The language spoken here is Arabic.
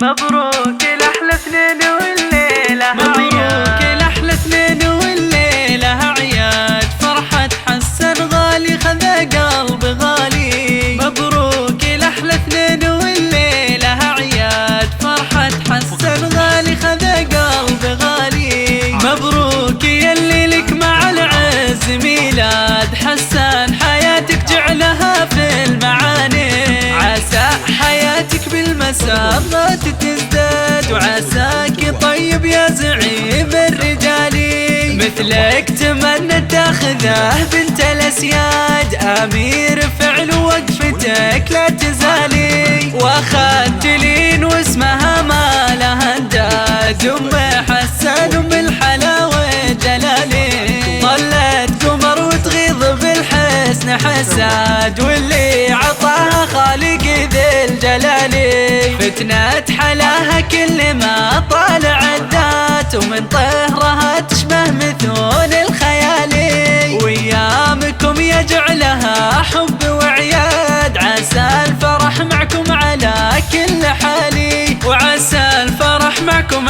مبروك الأحلى اثنين والليلة مبروك الأحلى اثنين والليلة عياد فرحة حسن غالي خذ قلب غالي. مبروك الأحلى اثنين والليلة عياد فرحة حسن غالي خذ قلب غالي. مبروك يلي لك مع العز ميلاد حسن حياتك جعلها في المعاني. عسى حياتك بالمسرات تزداد وعساك طيب يا زعيم الرجالي. مثلك تمنى تاخذه بنت الاسياد امير فعل وقفتك لا تزالي. واخذت لين واسمها ما لها انداد ام حسن ام الحلاوه جلالي. طلت قمر وتغيظ بالحسن حساد واللي عطاها خالق ذي الجلال. فتنة حلاها كل ما طالع الذات ومن طهرها تشبه مثول الخيالي. ويامكم يجعلها حب وعياد عسى الفرح معكم على كل حالي. وعسى الفرح معكم